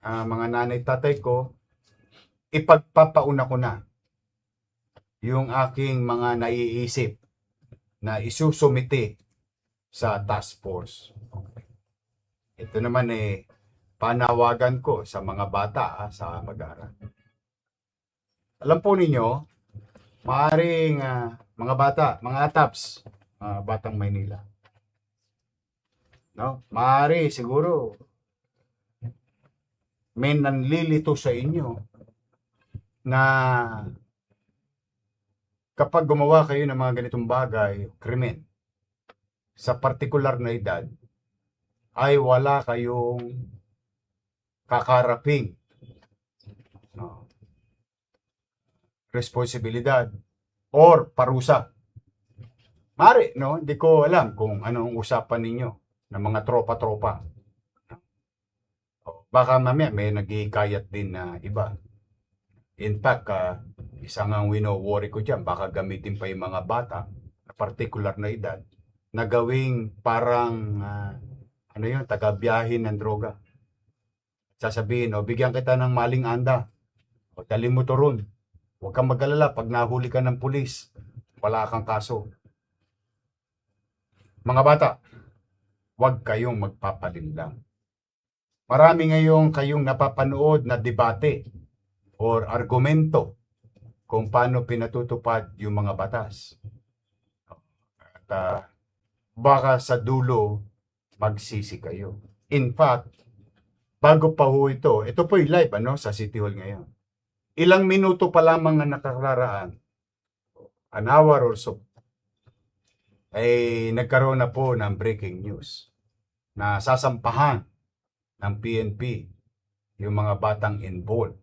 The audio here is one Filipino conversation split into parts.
mga nanay tatay ko, ipagpapauna ko na yung aking mga naiisip na isusumite sa task force. Ito naman panawagan ko sa mga bata sa mag-aaral. Alam po ninyo, maaring mga bata, mga ATAPS, Batang Maynila. No? Maari siguro may nanlilito sa inyo na kapag gumawa kayo ng mga ganitong bagay, krimen, sa partikular na edad, ay wala kayong kakaraping responsibilidad or parusa. Mari, no? Hindi ko alam kung anong usapan ninyo ng mga tropa-tropa. Baka mamaya may nag-iikayat din na iba. In fact, isang ang wino-worry ko dyan, baka gamitin pa yung mga bata na particular na edad na gawing parang taga-biyahin ng droga. Sasabihin, bigyan kita ng maling anda. O dali mo to ron. Huwag kang mag-alala, pag nahuli ka ng pulis, wala kang kaso. Mga bata, huwag kayong magpapalinlang. Marami ngayong kayong napapanood na debate or argumento kung paano pinatutupad yung mga batas. At baka sa dulo, magsisi kayo. In fact, bago pa ho ito po yung live sa City Hall ngayon. Ilang minuto pa lamang ang nakakararaan, an hour or so, ay nagkaroon na po ng breaking news na sasampahan ng PNP yung mga batang involved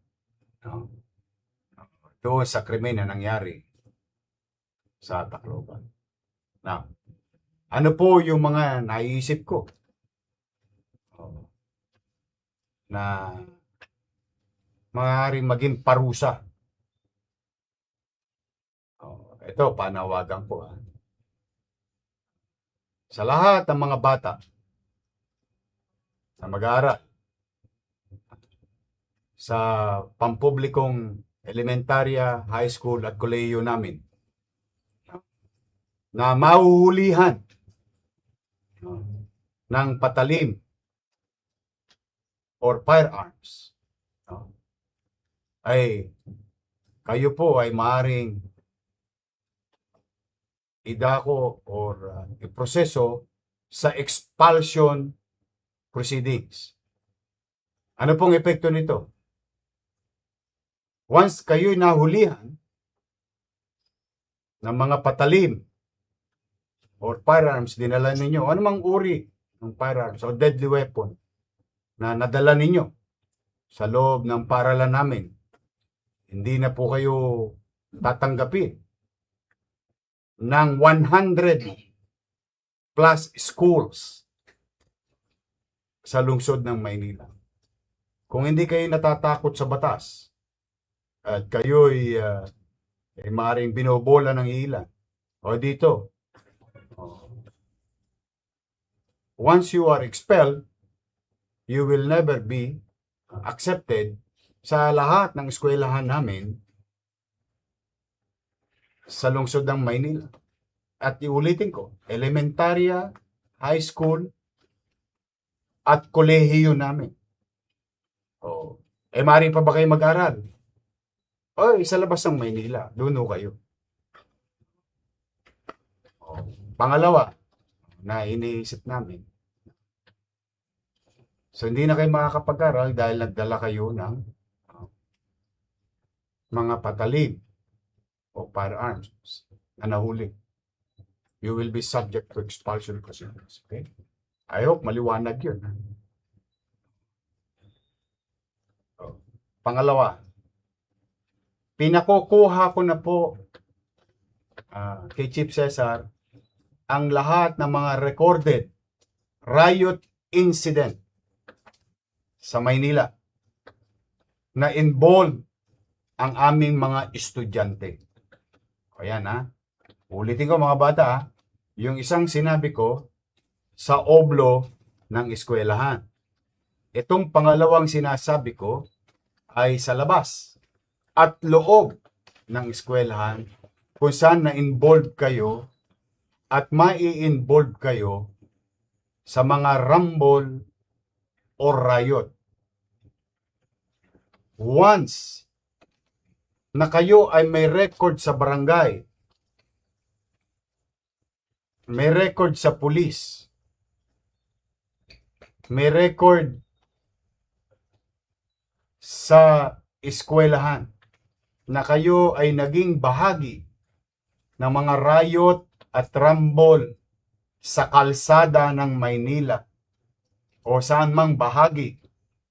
doon sa krimen na nangyari sa Tacloban. Now, ano po yung mga naiisip ko na maaaring maging parusa? Ito, panawagan ko. Sa lahat ng mga bata na mag-aaral sa pampublikong elementarya, high school at kolehiyo namin na mahuhulihan ng patalim or firearms, ay kayo po ay maaaring idako or iproseso sa expulsion proceedings. Ano pong epekto nito? Once kayo'y nahulihan ng mga patalim or firearms, dinala ninyo, anumang uri ng firearms o deadly weapon na nadala ninyo sa loob ng paaralan namin, hindi na po kayo tatanggapin ng 100 plus schools sa lungsod ng Maynila. Kung hindi kayo natatakot sa batas at kayo'y maaaring binobola ng ilan, o dito, once you are expelled, you will never be accepted sa lahat ng eskwelahan namin sa lungsod ng Maynila. At iulitin ko, elementarya, high school, at kolehiyo namin. Maaari pa ba kayo mag-aral? Sa labas ng Maynila, doon kayo. Pangalawa, na iniisip namin, so hindi na kayo makakapag-aral dahil nagdala kayo ng mga patalim o firearms na nahuli. You will be subject to expulsion proceedings. Okay? I hope maliwanag yun. Pangalawa, pinakukuha ko na po kay Chief Cesar ang lahat ng mga recorded riot incident sa Maynila na involved ang aming mga estudyante. Ayan ulitin ko mga bata yung isang sinabi ko sa oblo ng eskwelahan. Itong pangalawang sinasabi ko ay sa labas at loob ng eskwelahan kung saan na-involve kayo at mai-involve kayo sa mga rumble o riot. Once na kayo ay may record sa barangay, may record sa pulis, may record sa eskwelahan na kayo ay naging bahagi ng mga riot at rumble sa kalsada ng Maynila o saan mang bahagi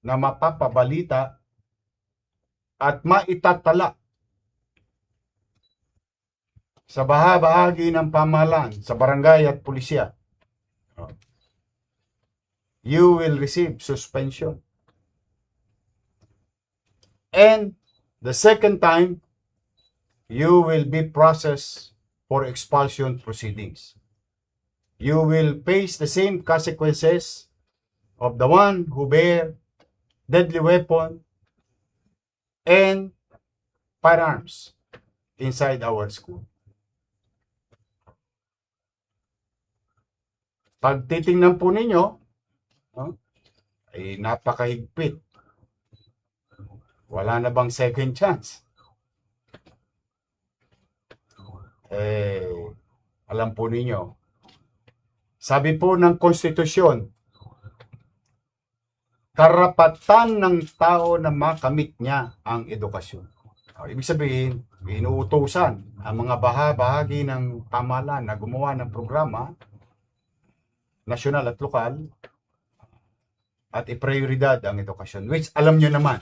na mapapabalita at maitatala sa bahagi ng pamahalaan, sa barangay at pulisya, you will receive suspension. And the second time, you will be processed for expulsion proceedings. You will face the same consequences of the one who bear deadly weapon and firearms inside our school. Pag titingnan po ninyo, ay napakahigpit. Wala na bang second chance? Alam po ninyo, sabi po ng konstitusyon, karapatan ng tao na makamit niya ang edukasyon. Ibig sabihin, inuutusan ang mga bahagi ng pamahalaan na gumawa ng programa, nasyonal at lokal, at iprioridad ang edukasyon. Which alam nyo naman,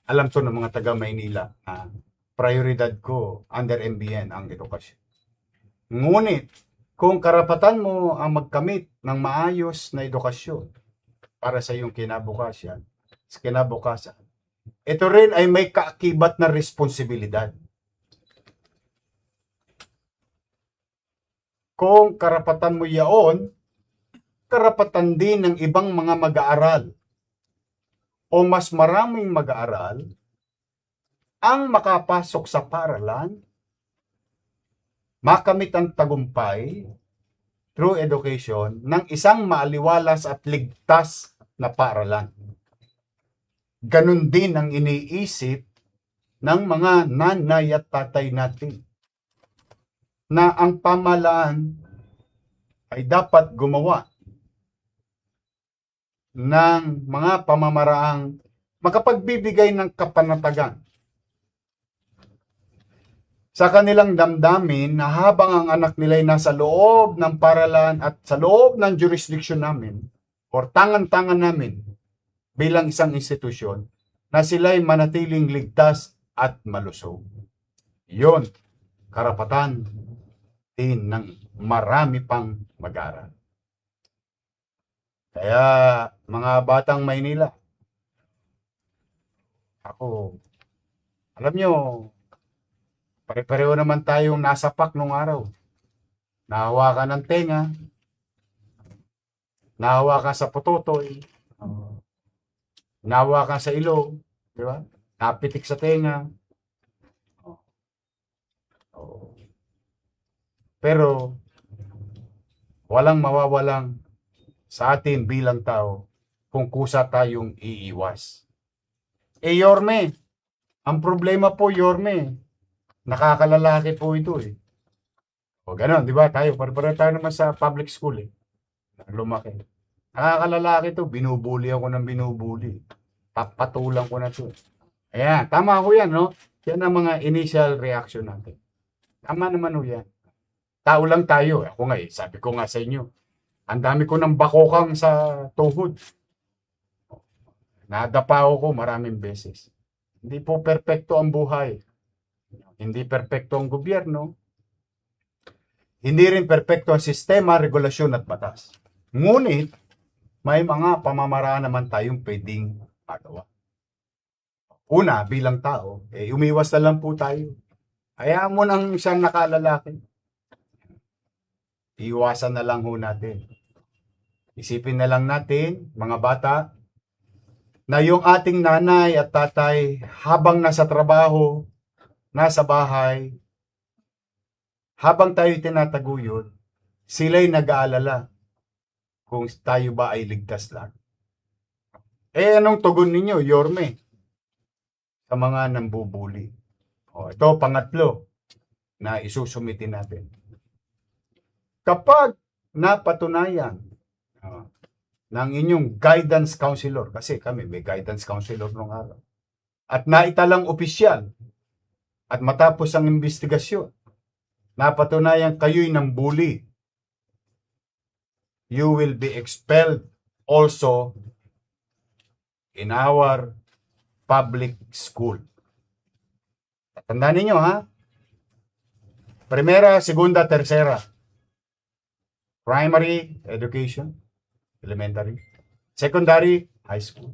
alam to ng mga taga Maynila, prioridad ko under MBN ang edukasyon. Ngunit, kung karapatan mo ang magkamit ng maayos na edukasyon para sa iyong kinabukasan, ito rin ay may kaakibat na responsibilidad. Kung karapatan mo yaon, karapatan din ng ibang mga mag-aaral o mas maraming mag-aaral ang makapasok sa paaralan, makamit ang tagumpay through education ng isang maaliwalas at ligtas na paaralan. Ganun din ang iniisip ng mga nanay at tatay natin na ang pamahalaan ay dapat gumawa ng mga pamamaraang makapagbibigay ng kapanatagan sa kanilang damdamin na habang ang anak nila ay nasa loob ng paaralan at sa loob ng jurisdiction namin or tangan-tangan namin bilang isang institusyon, na sila ay manatiling ligtas at malusog. Yun, karapatan din ng marami pang mag-aaral. Kaya, mga batang Maynila, ako, alam nyo, pare-pareho naman tayong nasa pak nung araw. Nahawakan ng tenga, nahawakan sa putotoy, nahawakan sa ilong, di ba? Napitik sa tenga. Pero, walang mawawalang sa atin bilang tao kung kusa tayong iiwas. Yorme, ang problema po, Yorme, nakakalalaki po ito eh. O gano'n, di ba? Pare-pareho tayo naman sa public school eh. Lumaki. Nakakalalaki to, binubuli ako ng binubuli. Papatulang ko na to. Ayan, tama ko yan, no? Yan ang mga initial reaction natin. Tama naman ho yan. Tao lang tayo. Ako nga eh, sabi ko nga sa inyo, ang dami ko ng bakokang sa tuhod. Nadapa ko maraming beses. Hindi po perpekto ang buhay. Hindi perpekto ang gobyerno. Hindi rin perpekto ang sistema, regulasyon at batas. Ngunit, may mga pamamaraan naman tayong pwedeng magawa. Una, bilang tao, umiwas na lang po tayo. Hayaan mo nang siyang nakalalaki. Iwasan na lang ho natin. Isipin na lang natin, mga bata, na yung ating nanay at tatay habang nasa trabaho, nasa bahay, habang tayo tinataguyod, sila'y nag-aalala kung tayo ba ay ligtas lang. Anong tugon ninyo, Yorme, sa mga nambubuli? Ito, pangatlo na isusumiti natin. Kapag napatunayan ng inyong guidance counselor, kasi kami may guidance counselor nung araw, at naitalang opisyal, at matapos ang investigasyon, napatunayan kayo'y ng bully, you will be expelled also in our public school. Tandaan ninyo ha, primera, segunda, tercera, primary education, elementary, secondary, high school.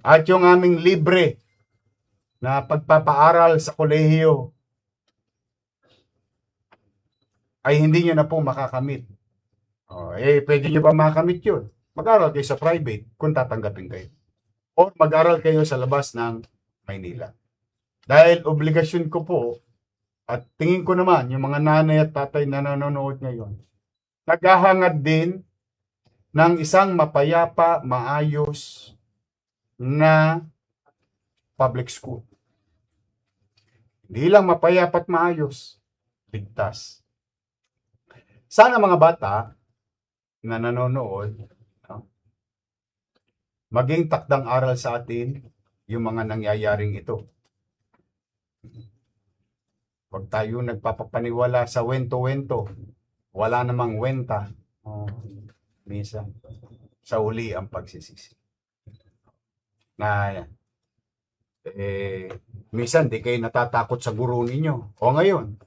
At yung aming libre na pagpapaaral sa kolehiyo ay hindi nyo na po makakamit. Pwede nyo ba makakamit yun? Mag-aral kayo sa private kung tatanggapin kayo. O mag-aral kayo sa labas ng Maynila. Dahil obligasyon ko po, at tingin ko naman, yung mga nanay at tatay na nanonood ngayon, naghahangad din ng isang mapayapa, maayos na public school. Hindi lang mapayapa at maayos, ligtas. Sana mga bata na nanonood, maging takdang aral sa atin yung mga nangyayaring ito. Huwag tayo nagpapapaniwala sa wento-wento. Wala namang wenta. Minsan, sa uli ang pagsisisi. Minsan di kayo natatakot sa guro ninyo. O ngayon,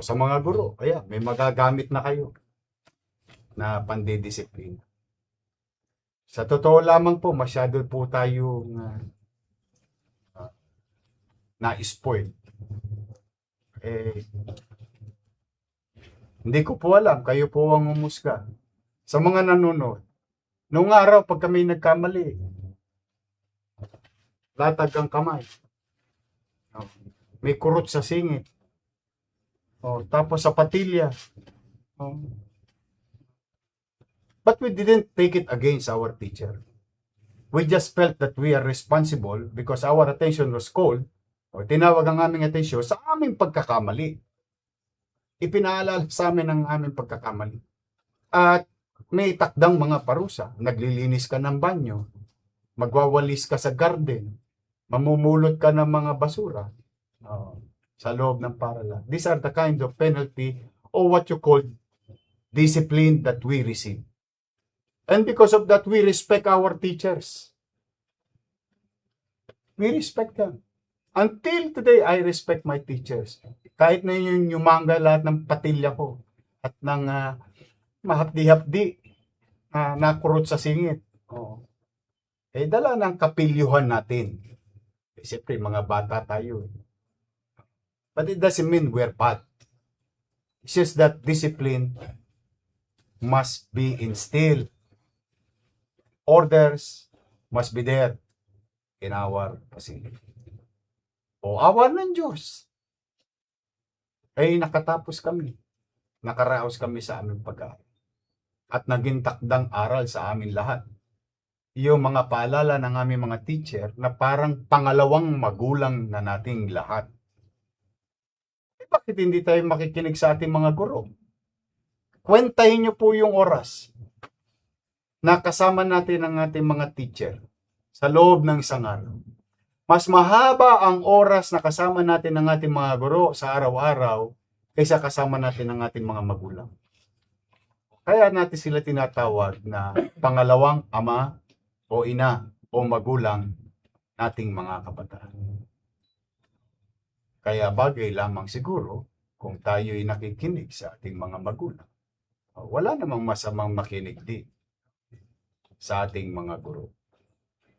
sa mga guro, may magagamit na kayo na pandidisiplina. Sa totoo lamang po, masyado po tayo na-spoil. Hindi ko po alam, kayo po ang umusga. Sa mga nanonood, noong araw pag kami nagkamali, latag ang kamay. May kurot sa singit. Tapos sa patilya. But we didn't take it against our teacher. We just felt that we are responsible because our attention was called, tinawag ang aming atensyon sa aming pagkakamali. Ipinaalala sa amin ang aming pagkakamali. At may takdang mga parusa. Naglilinis ka ng banyo, magwawalis ka sa garden, mamumulot ka ng mga basura sa loob ng paaralan. These are the kind of penalty or what you call discipline that we receive. And because of that, we respect our teachers. We respect them. Until today, I respect my teachers. Kahit na yung yumangga lahat ng patilya ko at ng mahapdi-hapdi nakurot sa singit. Dala ng kapilyuhan natin. Siyempre, mga bata tayo. But it doesn't mean we're bad. It's just that discipline must be instilled. Orders must be there in our facility. Awa ng Diyos. Nakatapos kami. Nakaraos kami sa aming pag-aaral. At naging takdang aral sa amin lahat. Yung mga paalala ng aming mga teacher na parang pangalawang magulang na nating lahat. Bakit hindi tayo makikinig sa ating mga guro? Kwentahin niyo po yung oras na kasama natin ang ating mga teacher sa loob ng isang araw. Mas mahaba ang oras na kasama natin ang ating mga guro sa araw-araw kaysa kasama natin ang ating mga magulang. Kaya natin sila tinatawag na pangalawang ama o ina o magulang nating mga kabataan. Kaya bagay lamang siguro kung tayo'y nakikinig sa ating mga magulang. Wala namang masamang makinig din sa ating mga guro.